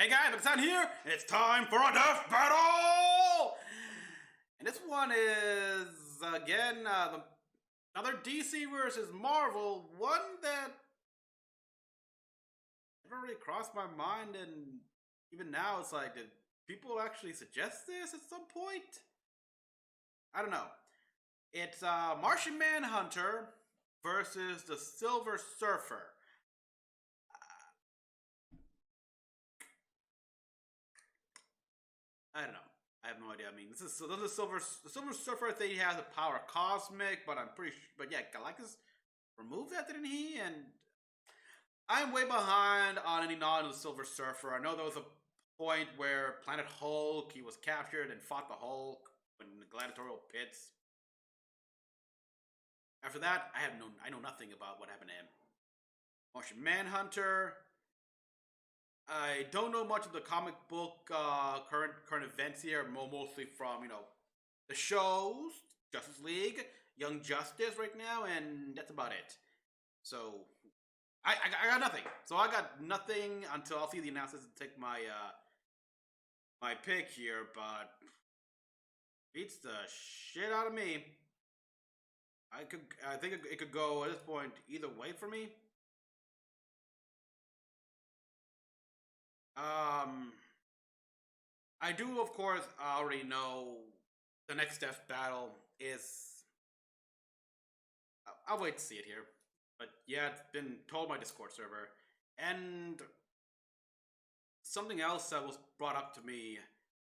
Hey guys, Mecha-san here, and it's time for a death battle! And this one is, again, another DC versus Marvel, one that never really crossed my mind, and even now it's like, did people actually suggest this at some point? I don't know. It's Martian Manhunter versus the Silver Surfer. I don't know. I have no idea. I mean, this is the Silver Surfer. I think he has the power cosmic, but I'm pretty sure. But yeah, Galactus removed that, didn't he? And I'm way behind on any knowledge of the Silver Surfer. I know there was a point where Planet Hulk, he was captured and fought the Hulk in the gladiatorial pits. After that, I know nothing about what happened to him. Martian Manhunter. I don't know much of the comic book current events here. Mostly from the shows, Justice League, Young Justice right now, and that's about it. So I got nothing. So I got nothing until I'll see the announcements and take my my pick here. But beats the shit out of me. I think it could go at this point either way for me. I do, of course, already know the next death battle is. I'll wait to see it here. But yeah, it's been told by Discord server. And something else that was brought up to me.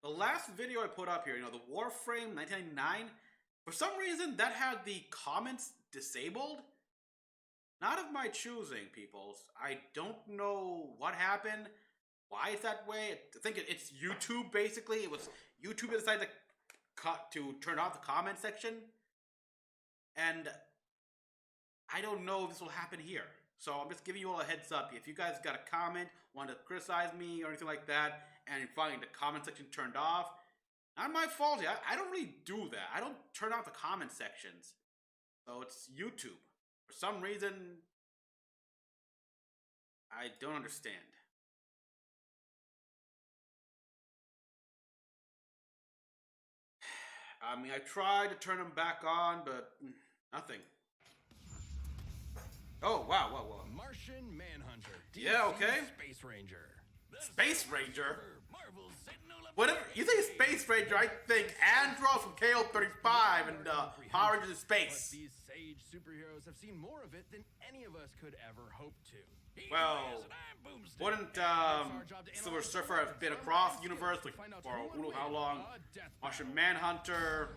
The last video I put up here, the Warframe 1999, for some reason that had the comments disabled. Not of my choosing, peoples. I don't know what happened. Why is that way? I think it's YouTube, basically. It was YouTube that decided to turn off the comment section. And I don't know if this will happen here. So I'm just giving you all a heads up. If you guys got a comment, want to criticize me or anything like that, and you're finding the comment section turned off, not my fault. I don't really do that. I don't turn off the comment sections. So it's YouTube. For some reason, I don't understand. I mean, I tried to turn them back on, but nothing. Oh, wow, whoa, whoa. Martian Manhunter. Yeah, okay. Space Ranger. Space Ranger? Whatever. You think Space Ranger, I think Andros from KO35 and Power Rangers in Space. But these sage superheroes have seen more of it than any of us could ever hope to. Well, wouldn't Silver Surfer have been across the universe for who knows how long? Martian Manhunter,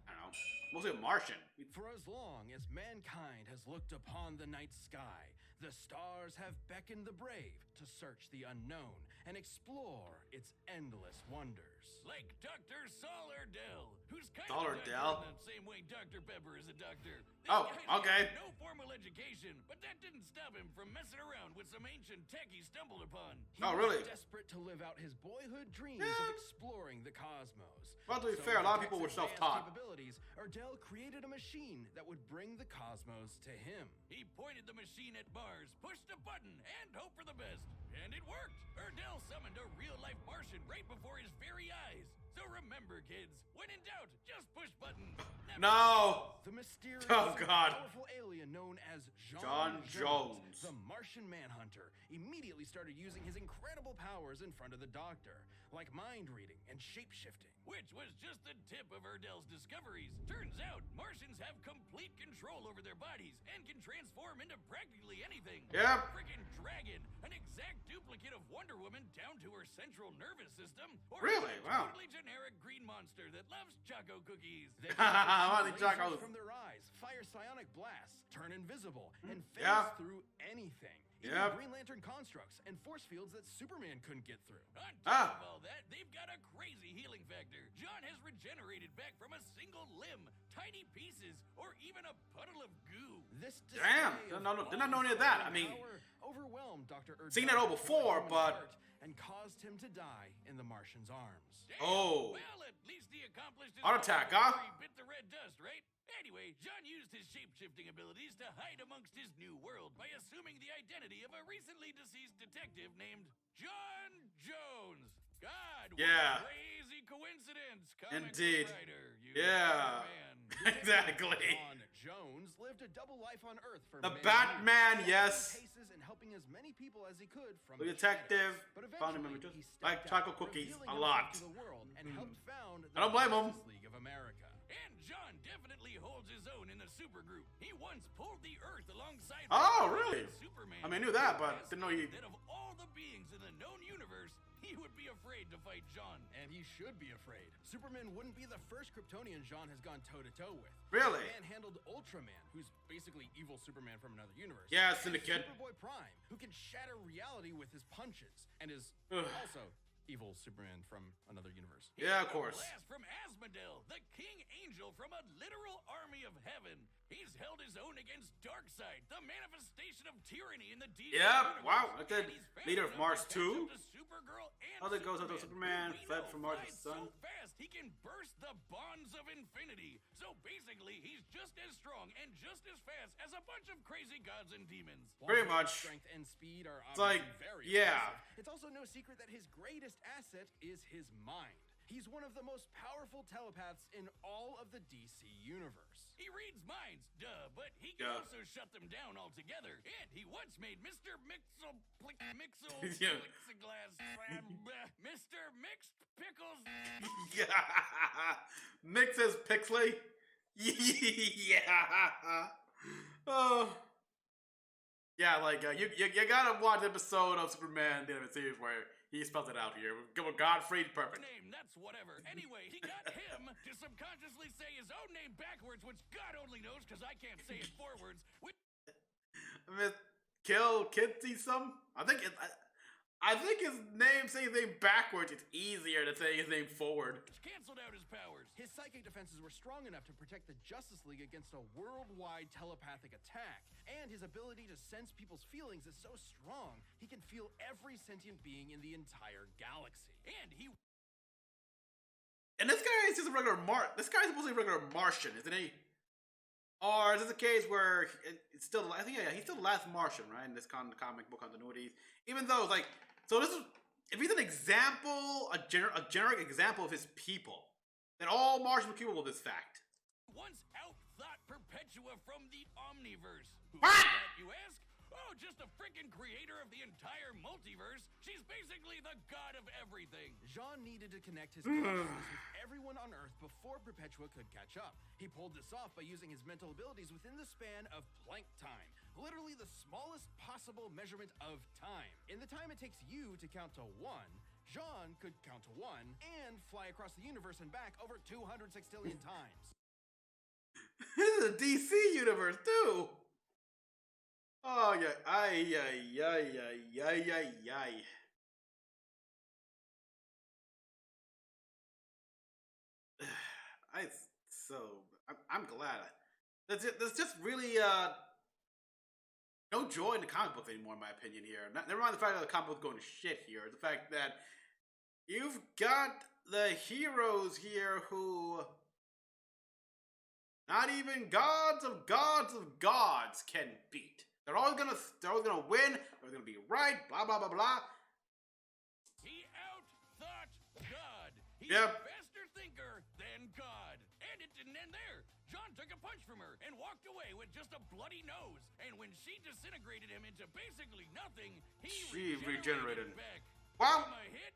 I don't know, mostly a Martian. For as long as mankind has looked upon the night sky, the stars have beckoned the brave to search the unknown and explore its endless wonders. Like Dr. Sollardell, who's kind Sollardell? of in the same way Dr. Pepper is a doctor. Oh, okay. No formal education, but that didn't stop him from messing around with some ancient tech he stumbled upon. He Oh, really? was desperate to live out his boyhood dreams of exploring the cosmos. Well, to be fair, a lot of people were with advanced self-taught. capabilities, Erdell created a machine that would bring the cosmos to him. He pointed the machine at Mars, pushed a button, and hoped for the best. And it worked. Erdell summoned a real-life Martian right before his very eyes. So remember, kids, when in doubt, just push button. No! The mysterious Oh, God. powerful alien known as John Jones. the Martian Manhunter, immediately started using his incredible powers in front of the Doctor, like mind reading and shape-shifting. Which was just the tip of Erdell's discoveries. Turns out, Martians have complete control over their bodies and can transform into practically anything. Yep. Freaking dragon, an exact duplicate of Wonder Woman down to her central nervous system. Or Really? a Wow. totally generic green monster that loves choco cookies. They Wow, the lasers Jocos. from their eyes, fire psionic blasts, turn invisible, and phase Yeah. through anything. Even Yep. Green Lantern constructs and force fields that Superman couldn't get through. On top Ah. of all that, they've got a crazy healing factor. John has regenerated back from a single limb, tiny pieces, or even a puddle of goo. This Damn, display of did not know any of that. I unbelievable mean, power overwhelmed Dr. Erdell seen that all before, with his but- heart and caused him to die in the Martian's arms. Damn. Oh. Well, at least he accomplished his Heart attack, goal huh? before he bit the red dust, right? Anyway, John used his shape-shifting abilities to hide amongst his new world by assuming the identity of a recently deceased detective named John Yeah. Crazy coincidence. Comic book Indeed. writer, you Yeah. Superman. Exactly. John Jones lived a double life on Earth for The many Batman, years, yes. solving cases and helping as many people as he could from The the detective. shadows. But Found him eventually, in he stepped like out, chocolate cookies revealing a himself lot. to the world and helped found the I don't blame him. Justice League of America. And John definitely holds his own in the supergroup. He once pulled the Earth alongside Oh, Batman really? and Superman. I mean, I knew that, but didn't know he. That of all the beings in the known universe, he would be afraid to fight John. And he should be afraid. Superman wouldn't be the first Kryptonian John has gone toe-to-toe with. Really? The man handled Ultraman, who's basically evil Superman from another universe. Yeah, and Syndicate. Superboy Prime, who can shatter reality with his punches, and is Ugh. also evil Superman from another universe. Yeah, of He's course. The blast from Asmodel, the king angel from a literal army of heaven. He's held his own against Darkseid, the manifestation of tyranny in the DC Yeah, universe. wow, like the And he's fast leader of enough Mars to catch 2. up to Supergirl and How that goes after Superman, who we fled know from Mars to flies the sun. so fast he can burst the bonds of infinity. So basically, he's just as strong and just as fast as a bunch of crazy gods and demons. While Pretty his much. strength and speed are It's like, obviously very yeah. impressive, it's also no secret that his greatest asset is his mind. He's one of the most powerful telepaths in all of the DC universe. He reads minds, duh, but he can Yeah. also shut them down altogether. And he once made Mr. Mixel Yeah. Plexiglass, Mr. Mixed Pickles. Yeah. Mixes Pixley. Yeah. Oh. Yeah, like you gotta watch the episode of Superman the animated series where he spells it out here. With Godfrey, perfect. Name, that's whatever. Anyway, he got him to subconsciously say his own name backwards, which God only knows because I can't say it forwards. Which I mean, kill Kitsy some. I think his name saying his name backwards. It's easier to say his name forward. canceled out his powers. His psychic defenses were strong enough to protect the Justice League against a worldwide telepathic attack. And his ability to sense people's feelings is so strong, he can feel every sentient being in the entire galaxy. And this guy is just a regular This guy's supposed to be a regular Martian, isn't he? Or is this a case where it's still? I think he's still the last Martian, right? In this comic book continuities, even though it's like, so this is if he's an example, a generic example of his people, then all Martians are capable of this fact. Once out-thought Perpetua from the Omniverse. Who What? is that, you ask? Oh, just a freaking creator of the entire multiverse. She's basically the god of everything. Jean needed to connect his consciousness with everyone on Earth before Perpetua could catch up. He pulled this off by using his mental abilities within the span of Planck time, literally the smallest possible measurement of time. In the time it takes you to count to 1, Jean could count to 1 and fly across the universe and back over 200 sextillion times. This is a DC universe too. Oh yeah, ay. I'm glad. There's just really no joy in the comic book anymore, in my opinion. Here, never mind the fact that the comic book's going to shit. Here, the fact that you've got the heroes here who not even gods of gods can beat. They're all gonna win. They're gonna be right. Blah blah blah blah. He out-thought God. He's Yep. a faster thinker than God. And it didn't end there. John took a punch from her and walked away with just a bloody nose. And when she disintegrated him into basically nothing, he regenerated back. Wow. From a hit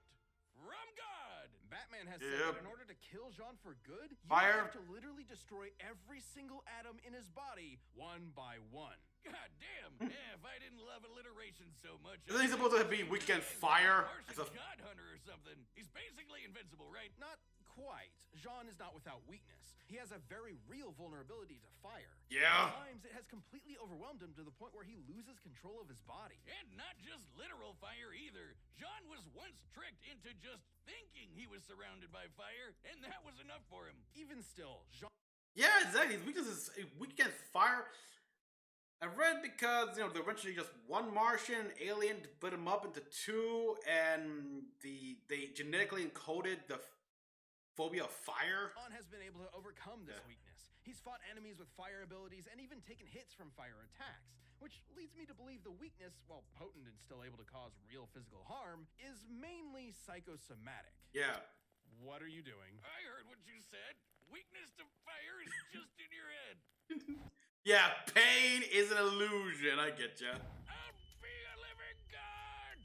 from God. Batman has said Yep. that in order to kill Jean for good, you Fire. have to literally destroy every single atom in his body, one by one. God damn. Yeah, if I didn't love alliteration so much. Isn't he supposed to be weak against fire? Martian God Hunter or something. He's basically invincible, right? Not quite. Jean is not without weakness. He has a very real vulnerability to fire. Yeah. At times, it has completely overwhelmed him to the point where he loses control of his body. And not just literal fire either. John was once tricked into just thinking he was surrounded by fire, and that was enough for him. Even still, Jean Yeah, exactly. His weakness is weak against fire. I read because they're eventually just one Martian alien split him up into two, and they genetically encoded the phobia of fire. has been able to overcome this Yeah. weakness. He's fought enemies with fire abilities and even taken hits from fire attacks, which leads me to believe the weakness, while potent and still able to cause real physical harm, is mainly psychosomatic. Yeah. What are you doing? I heard what you said. Weakness to fire is just in your head. Yeah, pain is an illusion. I get ya. I'll be a living god!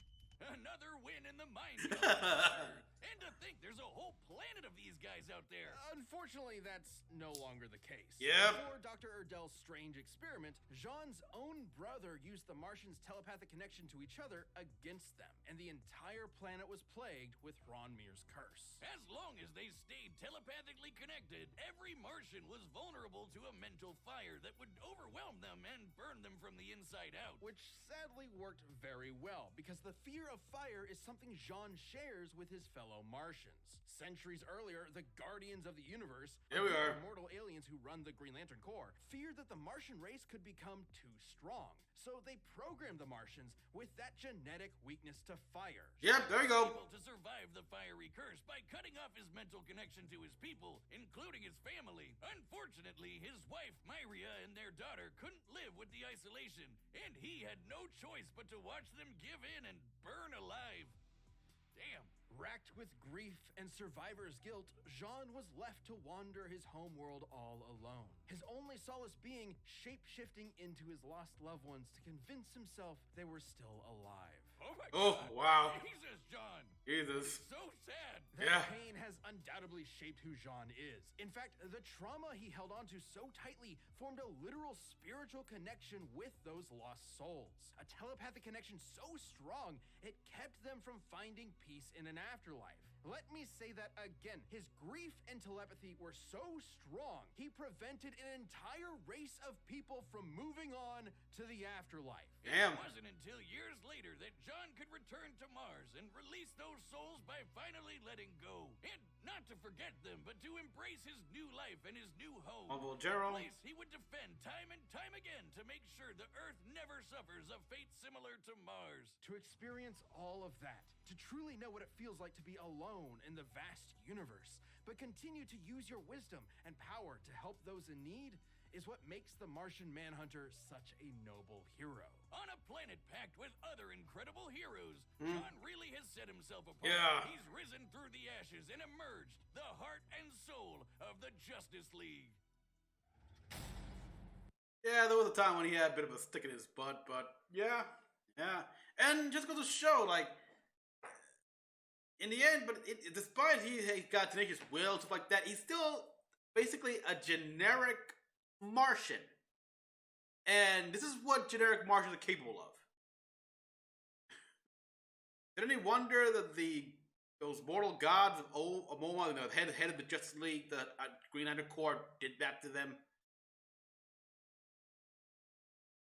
Another win in the mind culture. And to think there's a whole planet of these guys out there. Unfortunately, that's no longer the case. Yep. Before Dr. Erdel's strange experiment, Jean's own brother used the Martians' telepathic connection to each other against them, and the entire planet was plagued with Ronmir's curse. As long as they stayed telepathically connected, every Martian was vulnerable to a mental fire that would overwhelm them and burn them from the inside out. Which sadly worked very well, because the fear of fire is something Jean shares with his fellow Martians. Centuries earlier, the Guardians of the Universe, Here we are. immortal aliens who run the Green Lantern Corps, feared that the Martian race could become too strong. So they programmed the Martians with that genetic weakness to fire. Yep, there you go. Able to survive the fiery curse by cutting off his mental connection to his people, including his family. Unfortunately, his wife, Myria, and their daughter couldn't live with the isolation, and he had no choice but to watch them give in and burn alive. Damn. Racked with grief and survivor's guilt, Jean was left to wander his homeworld all alone. His only solace being shape-shifting into his lost loved ones to convince himself they were still alive. Oh my Oh, god. wow. Jesus, John. Jesus. So sad. That Yeah. pain has undoubtedly shaped who Jean is. In fact, the trauma he held onto so tightly formed a literal spiritual connection with those lost souls. A telepathic connection so strong, it kept them from finding peace in an afterlife. Let me say that again. His grief and telepathy were so strong, he prevented an entire race of people from moving on to the afterlife. Damn. It wasn't until years later that John could return to Mars and release those souls by finally letting go. And not to forget them, but to embrace his new life and his new home. Humble General. A place he would defend time and time again to make sure the Earth never suffers a fate similar to Mars. To experience all of that, to truly know what it feels like to be alone in the vast universe, but continue to use your wisdom and power to help those in need, is what makes the Martian Manhunter such a noble hero. On a planet packed with other incredible heroes, John really has set himself apart. Yeah. He's risen through the ashes and emerged the heart and soul of the Justice League. Yeah, there was a time when he had a bit of a stick in his butt, but yeah. And just goes to show, like, in the end, despite he got tenacious will, stuff like that, he's still basically a generic Martian. And this is what generic Martians are capable of. Did any wonder that those mortal gods of Omoma, the head of the Justice League, the Green Lantern Corps, did that to them?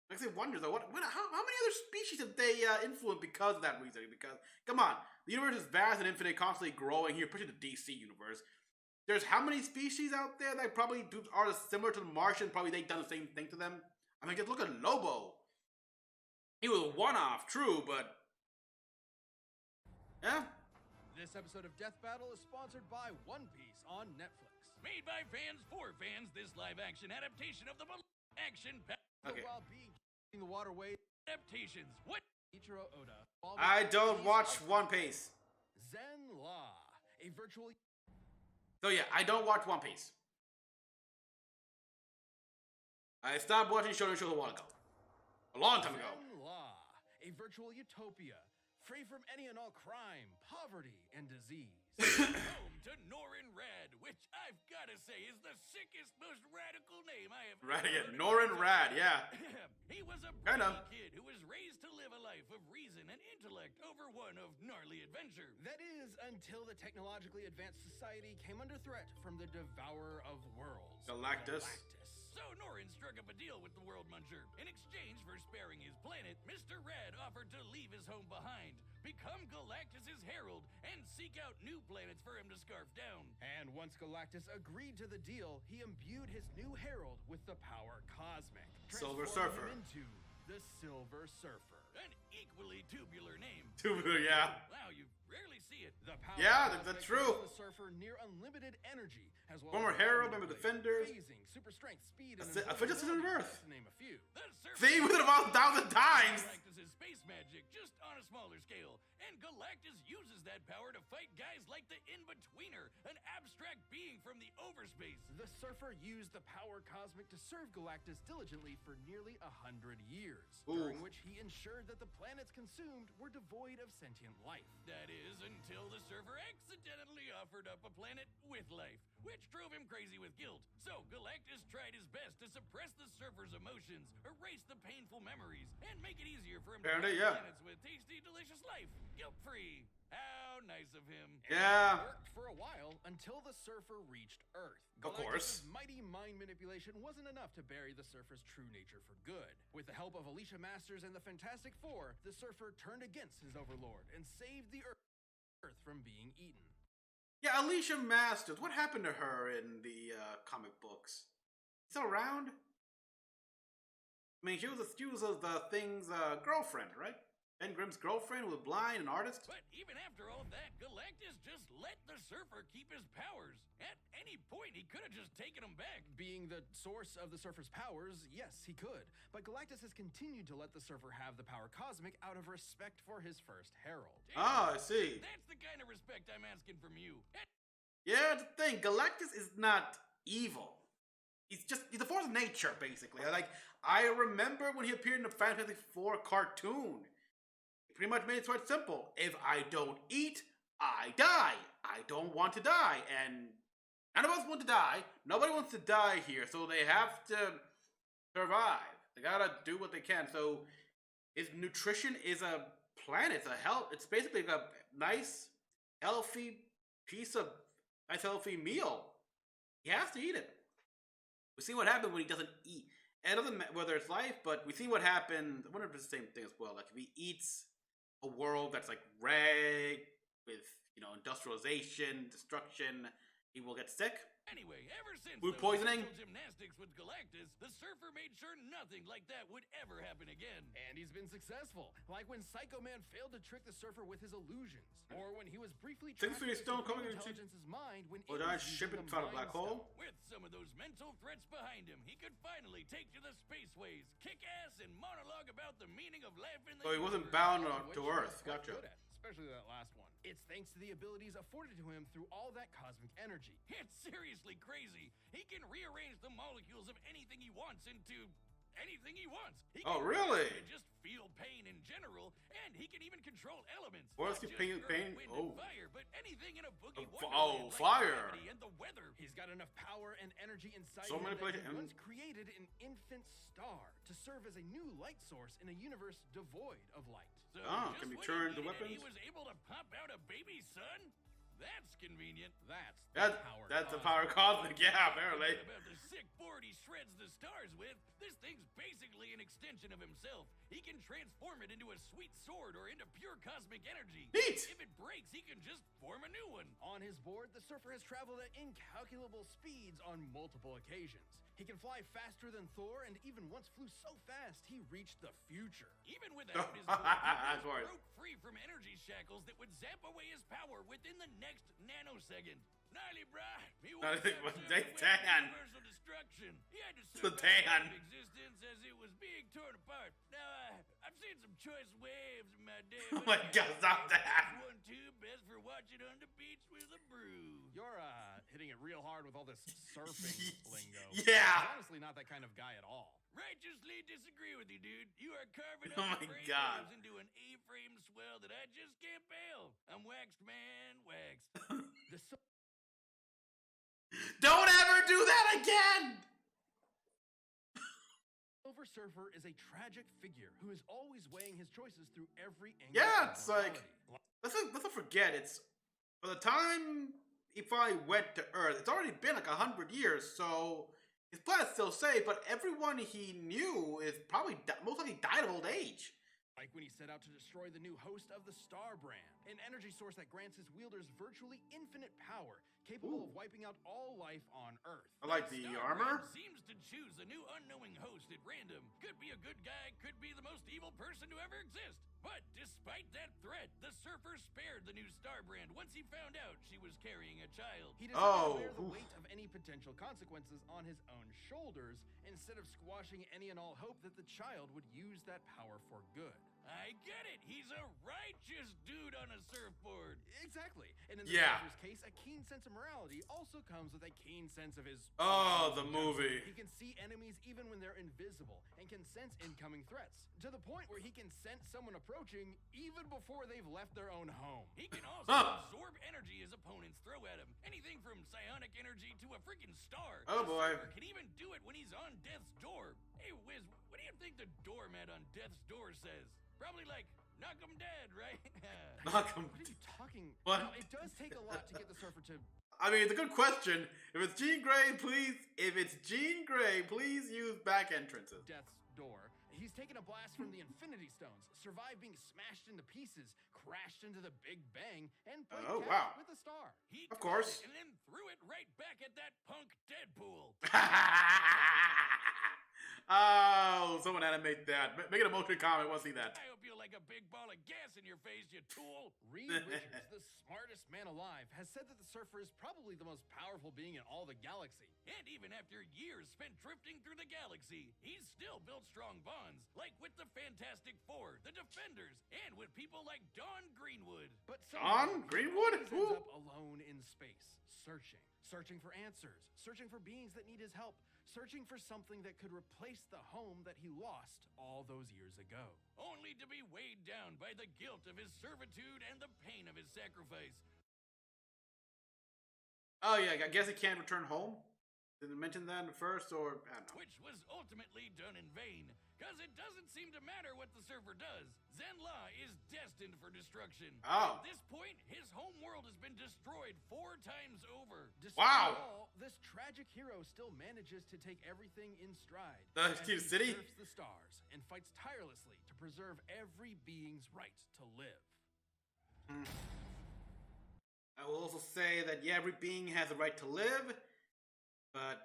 Makes me wonder though, how many other species have they influenced because of that reason? Because, come on, the universe is vast and infinite, constantly growing here, especially the DC universe. There's how many species out there that probably are similar to the Martian? Probably they've done the same thing to them. I mean, just look at Lobo. He was a one-off, true, but yeah. This episode of Death Battle is sponsored by One Piece on Netflix. Made by fans for fans, this live-action adaptation of the action Okay. While being the waterways, adaptations. What? Ichiro Oda. I don't watch One Piece. Zen La, a virtual So yeah, I don't watch One Piece. I stopped watching shonen shows a while ago. A long time ago. Zen La, a virtual utopia, free from any and all crime, poverty, and disease. Home to Norin Rad, which I've got to say is the sickest, most radical name I have Right ever again. heard. Norin Rad, yeah. He was a Kinda. bratty kid who was raised to live a life of reason and intellect over one of gnarly adventure. That is, until the technologically advanced society came under threat from the Devourer of Worlds. Galactus. So Norin struck up a deal with the World Muncher. In exchange for sparing his planet, Mr. Rad offered to leave his home behind, become Galactus's herald, and seek out new planets for him to scarf down. And once Galactus agreed to the deal, he imbued his new herald with the power cosmic, Silver transforming Surfer. him into the Silver Surfer. An equally tubular name. Yeah. Wow, you rarely see it. The power Yeah, cosmic that's gives true. The Surfer near unlimited energy, as well Former as hero, member maneuverability, defenders. phasing, super strength, speed, and A fidget spinner invulnerability, Earth. just to name a few. The Surfer See, we did about 1,000 times. Galactus' space magic, just on a smaller scale. And Galactus uses that power to fight guys like the In-Betweener, an abstract being from the overspace. The Surfer used the power cosmic to serve Galactus diligently for nearly 100 years, during which he ensured that the planets consumed were devoid of sentient life. That is, until the Surfer accidentally offered up a planet with life, which drove him crazy with guilt. So Galactus tried his best to suppress the Surfer's emotions, erase the painful memories, and make it easier for him to Apparently, find yeah. planets with tasty, delicious life. Guilt-free. How nice of him. Yeah. It worked for a while until the Surfer reached Earth. Of course. Galactus' mighty mind manipulation wasn't enough to bury the Surfer's true nature for good. With the help of Alicia Masters and the Fantastic Four, the Surfer turned against his overlord and saved the Earth from being eaten. Yeah, Alicia Masters. What happened to her in the comic books? Still around? I mean, she was the Thing's girlfriend, right? Ben Grimm's girlfriend, who was blind, an artist. But even after all that, Galactus just let the Surfer keep his powers. At any point, he could have just taken them back. Being the source of the Surfer's powers, yes, he could. But Galactus has continued to let the Surfer have the power cosmic out of respect for his first herald. Ah, I see. That's the kind of respect I'm asking from you. Yeah, the thing, Galactus is not evil. He's a force of nature, basically. I remember when he appeared in the Fantastic Four cartoon. He pretty much made it quite simple. If I don't eat, I die. I don't want to die. And none of us want to die. Nobody wants to die here, so they have to survive. They gotta do what they can. So his nutrition is a planet. It's a health. It's basically a nice, healthy meal. He has to eat it. We see what happens when he doesn't eat. And it doesn't matter whether it's life, but we see what happened. I wonder if it's the same thing as well. Like if he eats a world that's like rag with, industrialization, destruction, he will get sick. Anyway, ever since Food those poisoning? mental gymnastics with Galactus, the Surfer made sure nothing like that would ever happen again. And he's been successful, like when Psycho Man failed to trick the Surfer with his illusions, or when he was briefly Things trapped for your in stone Supreme coming Intelligence's mind when Or it did I was ship using it the inside a black Mind hole? Stone. With some of those mental threats behind him, he could finally take to the spaceways, kick ass, and monologue about the meaning of life in the So he wasn't universe. bound Which to he's Earth. quite Gotcha. good at, especially that last one. It's thanks to the abilities afforded to him through all that cosmic energy. It's seriously crazy. He can rearrange the molecules of anything he wants into anything he wants. He Oh, can really? just feel pain in general, and he can even control elements. What Not is he just pain- earth, pain- wind, oh. and fire, but anything in a boogie Oh, wonderland, like fire. gravity and the weather. He's got enough power and energy inside So him that manipulation- he once created an infant star to serve as a new light source in a universe devoid of light. So Ah, just can be when he turned to needed it, He weapons? was able to pop out a baby son. That's convenient. That's the power. That's the cosmic. power cosmic. Yeah, apparently. Forget about the sick board he shreds the stars with. This thing's basically an extension of himself. He can transform it into a sweet sword or into pure cosmic energy. Neat. If it breaks, he can just form a new one. On his board, the Surfer has traveled at incalculable speeds on multiple occasions. He can fly faster than Thor, and even once flew so fast he reached the future. Even without his board, That's he right. broke free from energy shackles that would zap away his power within the next nanosecond. Gnarly, brah. He Gnarly, was they tan. universal destruction. He had to The survive tan. existence as it was being torn apart. Now, I've seen some choice waves in my day. Oh but my God, stop that. this one too, best for watching on the beach with a brew. You're hitting it real hard with all this surfing lingo. Yeah. He's honestly not that kind of guy at all. Righteously disagree with you, dude. You are carving Oh up my the brain God. waves into an A-frame swell that I just can't bail. I'm waxed, man, waxed. The Don't ever do that again. Silver Surfer is a tragic figure who is always weighing his choices through every angle. Yeah, of it's like- morality. Let's not forget. It's by the time he finally went to Earth, it's already been like 100 years. So his planet's still safe, but everyone he knew is probably most likely died of old age. Like when he set out to destroy the new host of the Star Brand, an energy source that grants his wielders virtually infinite power, capable of wiping out all life on Earth. I like the Star armor. Brand seems to choose a new unknowing host at random. Could be a good guy, could be the most evil person to ever exist. But despite that threat, the surfer spared the new star brand once he found out she was carrying a child. He decided to bear the oof. weight of any potential consequences on his own shoulders instead of squashing any and all hope that the child would use that power for good. I get it. He's a righteous dude on a surfboard. Exactly. And in the Yeah. surfer's case, a keen sense of morality also comes with a keen sense of his... Oh, the movie. He can see enemies even when they're invisible and can sense incoming threats, to the point where he can sense someone approaching even before they've left their own home. He can also absorb energy his opponents throw at him. Anything from psionic energy to a freaking star. Oh, The boy. surfer can even do it when he's on death's door. Hey, Wiz, what do you think the doormat on death's door says? Probably like, knock 'em dead, right? Knock 'em What are you talking? What? Now, it does take a lot to get the surfer to... I mean, it's a good question. If it's Jean Grey, please use back entrances. Death's door. He's taken a blast from the Infinity Stones, survived being smashed into pieces, crashed into the Big Bang, and played Oh, catch wow. with a star. He Of caught course. it and then threw it right back at that punk Deadpool. Oh, someone animate that. Make it a motion comic. I want to see that. I hope you like a big ball of gas in your face, you tool. Reed Richards, the smartest man alive, has said that the surfer is probably the most powerful being in all the galaxy. And even after years spent drifting through the galaxy, he's still built strong bonds, like with the Fantastic Four, the Defenders, and with people like Dawn Greenwood. But Dawn somehow, Greenwood? he always ends Who? up alone in space, searching for answers, searching for beings that need his help, searching for something that could replace the home that he lost all those years ago. Only to be weighed down by the guilt of his servitude and the pain of his sacrifice. Oh yeah, I guess he can't return home. Did it mention that first, or I don't know? Which was ultimately done in vain, because it doesn't seem to matter what the surfer does. Zenla is destined for destruction. Oh. At this point, his home world has been destroyed 4 times over. Despite Wow. it all, this tragic hero still manages to take everything in stride. The as Steve he City? surfs the stars and fights tirelessly to preserve every being's right to live. I will also say that yeah, every being has a right to live, but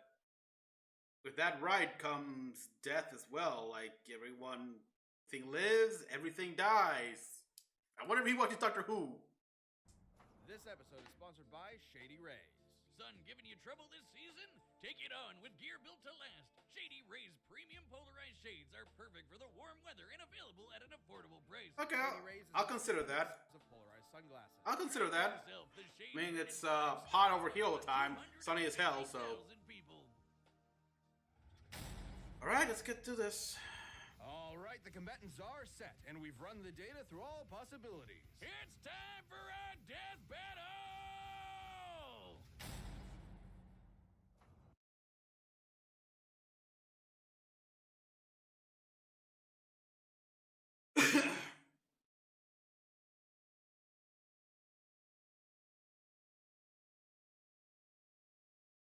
with that right comes death as well. Like everything lives, everything dies. I wonder if he watches Doctor Who. This episode is sponsored by Shady Rays. Sun giving you trouble this season? Take it on with gear built to last. Shady Rays premium polarized shades are perfect for the warm weather and available at an affordable price. Okay, Shady Rays is I'll consider that. of polarized sunglasses. I'll consider that. Yourself the shade I mean, that it's inspires hot over here all the time, sunny as hell. So, 250,000 people. all right, let's get to this. All right, the combatants are set, and we've run the data through all possibilities. It's time for a death battle!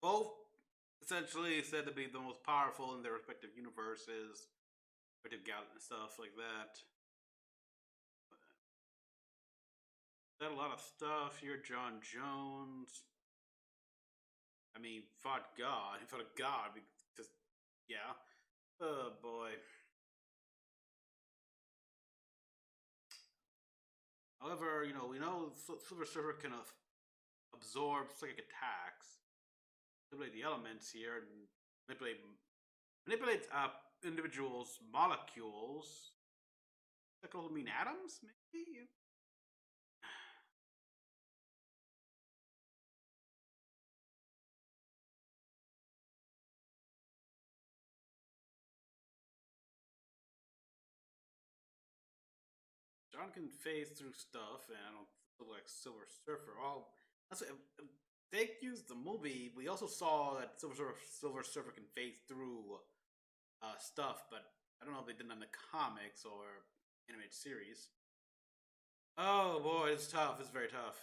Both essentially said to be the most powerful in their respective universes, respective galaxies and stuff like that. Said a lot of stuff here. John Jones. I mean, fought God. He fought a god because, yeah. Oh boy. However, we know Silver Surfer can absorb psychic attacks, manipulate the elements here, and manipulate individuals' molecules. That could mean atoms, maybe. John can phase through stuff, and I don't feel like Silver Surfer. If they used the movie, we also saw that Silver Surfer can phase through stuff, but I don't know if they did it in the comics or animated series. Oh boy, it's tough. It's very tough.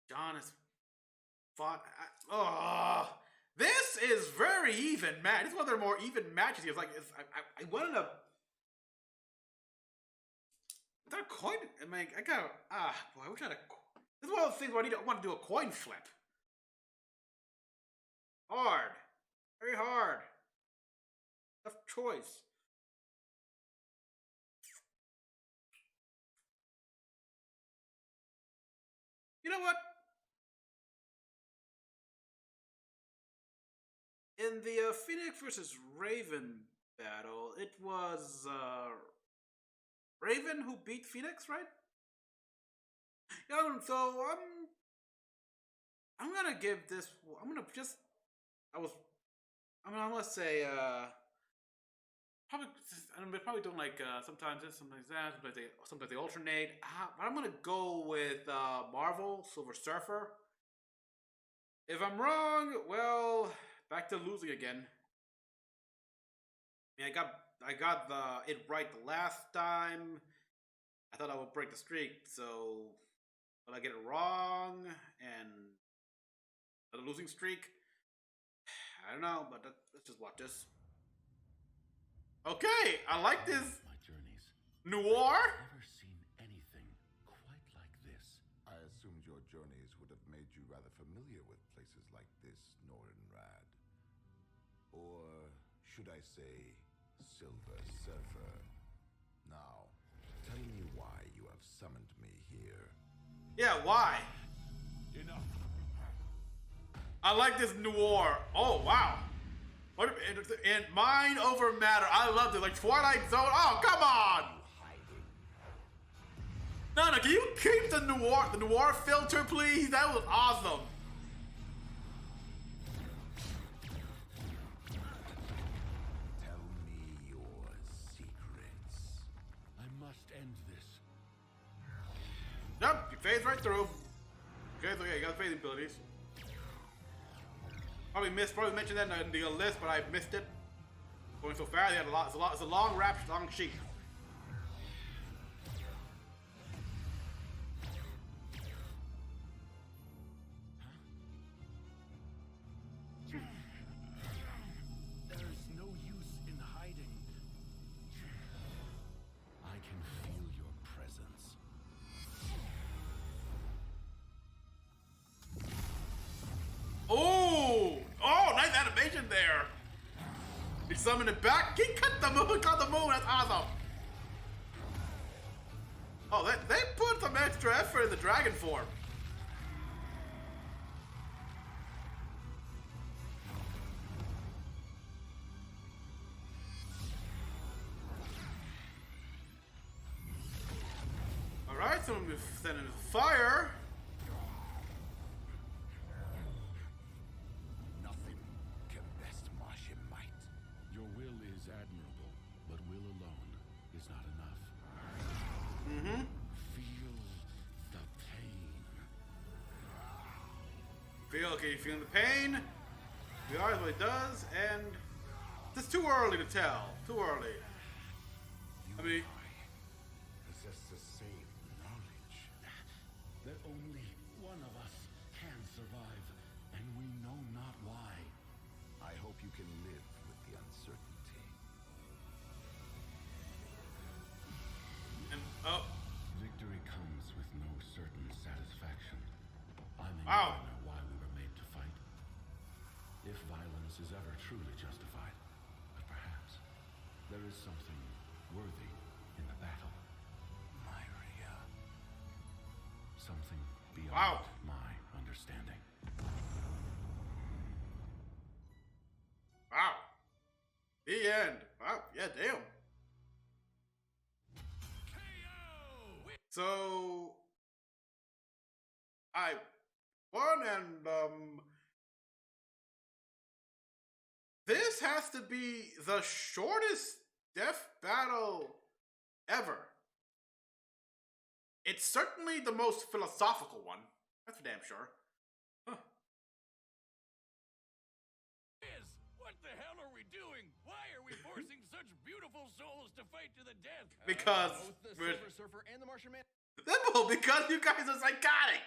John has fought. This is very even match. This is one of their more even matches. It's like I wanted to. Is that a coin? I mean, I gotta. Boy, I wish I had a. This is one of those things where I want to do a coin flip. Hard. Very hard. Tough choice. You know what? In the Phoenix versus Raven battle, it was Raven who beat Phoenix, right? Yeah, so I'm gonna give this. I'm gonna just. I'm gonna say probably. They're probably doing like sometimes this, sometimes that, sometimes they alternate. But I'm gonna go with Marvel Silver Surfer. If I'm wrong, well, back to losing again. I mean, I got it right the last time. I thought I would break the streak, so but I get it wrong and a losing streak. I don't know, but let's just watch this. Okay, I like this My journeys. noir. Never seen anything quite like this. I assumed your journeys would have made you rather familiar with places like this, Nordenrad. Or should I say, Silver Surfer? Now, tell me why you have summoned me here. Yeah, why? Enough. I like this noir. Oh wow. What and mind over matter. I loved it. Like Twilight Zone. Oh come on. No, can you keep the noir filter, please? That was awesome. Tell me your secrets. I must end this. Yep, you phase right through. Okay, so yeah, you got the phasing abilities. Probably mentioned that in the list, but I missed it. Going so fast, he had a lot. It's a long rap, long sheet. There's no use in hiding. I can feel your presence. Oh, nice animation there. He summoned it back. He cut the moon. That's awesome. Oh, they put some extra effort in the dragon form. All right, so we're sending fire. Nothing can best Martian might. Your will is admirable, but will alone is not enough. Mm-hmm. Feel the pain. Okay, you feeling the pain? We are what it does, and it's too early to tell. Too early. I mean, Possess the same knowledge. That only one of us can survive, and we know not why. I hope you can live with the uncertainty. and oh, Victory comes with no certain satisfaction. I may Wow. never know why we were made to fight. If violence is ever truly justified, but perhaps there is something worthy in the battle. Myria. Something beyond Wow. my understanding. wow. The end. Wow. Yeah, damn. KO! So I won, and this has to be the shortest death battle ever. It's certainly the most philosophical one. That's for damn sure. Huh. Is what the hell are we doing? Why are we forcing such beautiful souls to fight to the death? Because Both the we're Silver Surfer and the Martian Man. simple. Because you guys are psychotic,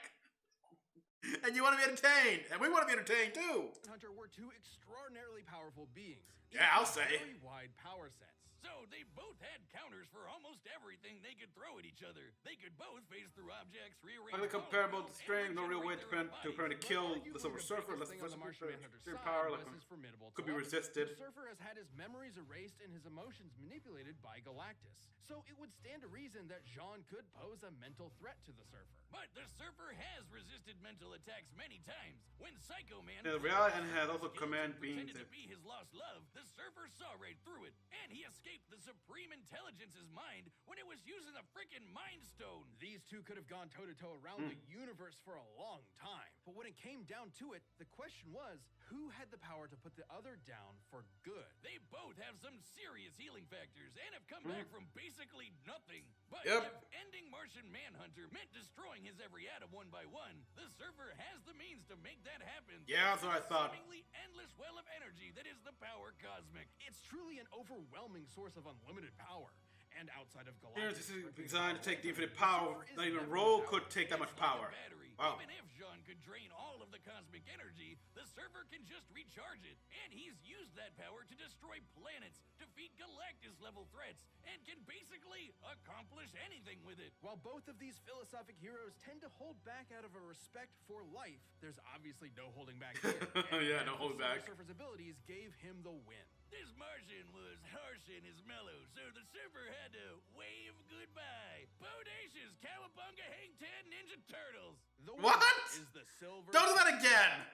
and you want to be entertained, and we want to be entertained too. Hunter were two extraordinarily powerful beings. Yeah, I'll each with say. Very wide power sets. So they both had counters for almost everything they could throw at each other. They could both phase through objects, rearrange Highly comparable to molecules, string, and no real way to regenerate their prevent own to bodies. kill the Silver Arguably Surfer. biggest Less thing on the Martian versatile Manhunter's extreme side power, was like his formidable could be telepathy. resisted. The Surfer has had his memories erased and his emotions manipulated by Galactus. So it would stand to reason that Jean could pose a mental threat to the Surfer. But the Surfer has resisted mental attacks many times. When Psycho Man Yeah, reality and had also command beings. pretended to be his lost love, the Surfer saw right through it, and he escaped the Supreme Intelligence's mind when it was using the frickin' Mind Stone. These two could have gone toe-to-toe around the universe for a long time. But when it came down to it, the question was, who had the power to put the other down for good? They both have some serious healing factors and have come back from basically nothing. But Yep. if ending Martian Manhunter meant destroying his every atom one by one, the Surfer has the means to make that happen. Yeah, that's what I thought. Seemingly endless well of energy that is the power cosmic. It's truly an overwhelming source of unlimited power. And outside of Here's Galactus, this is working designed to with take the Ultimate, infinite power. Surfer is Not even never Roll without could take that much It's like a power. battery. Wow. Even if Jean could drain all of the cosmic energy, the Surfer can just recharge it. And he's used that power to destroy planets, defeat Galactus-level threats, and can basically accomplish anything with it. While both of these philosophic heroes tend to hold back out of a respect for life, there's obviously no holding back here. And Yeah, the no holding Silver back. Surfer's abilities gave him the win. This Martian was harsh and is mellow, so the Surfer had to wave goodbye. Bodacious, Cowabunga, Hang Ten, Ninja Turtles. The What? winner is the Silver Don't do that again!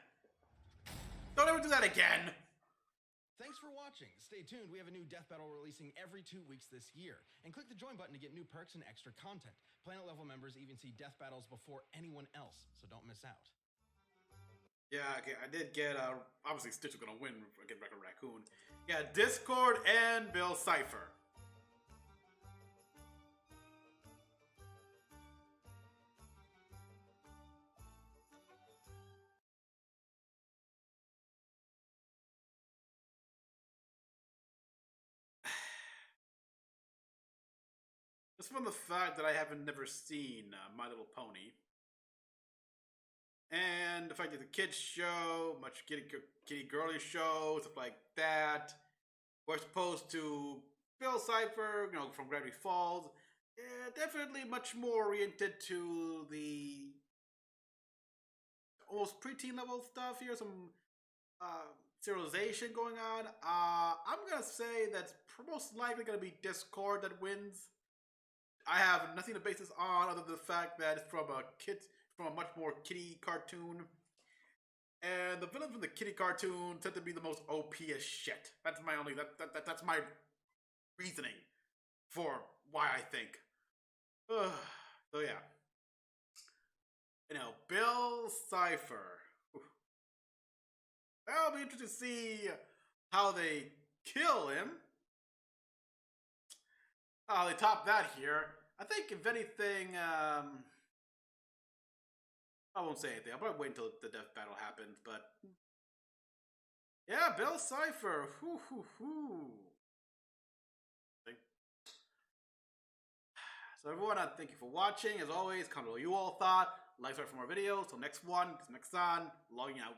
Don't ever do that again! Thanks for watching. Stay tuned. We have a new Death Battle releasing every 2 weeks this year. And click the join button to get new perks and extra content. Planet level members even see Death Battles before anyone else, so don't miss out. Yeah, okay, I did get, obviously Stitch was gonna win against Record Raccoon. Yeah, Discord and Bill Cipher. Just from the fact that I haven't never seen My Little Pony. And the fact that the kids show, much kitty girly show, stuff like that. We're supposed to Bill Cipher, you know, from Gravity Falls. Yeah, definitely much more oriented to the almost preteen level stuff here. Some serialization going on. I'm gonna say that's most likely gonna be Discord that wins. I have nothing to base this on other than the fact that it's from a much more kiddie cartoon. And the villains from the kiddie cartoon tend to be the most OP as shit. That's my only that's my reasoning for why I think. So yeah. You know, Bill Cipher. That'll be interesting to see how they kill him. How they top that here. I think if anything, I won't say anything. I'll probably wait until the death battle happens, but yeah, Bill Cipher. So everyone, thank you for watching. As always, comment below what you all thought. Like, subscribe for more videos. Till next one, it's Mecha-san, logging out.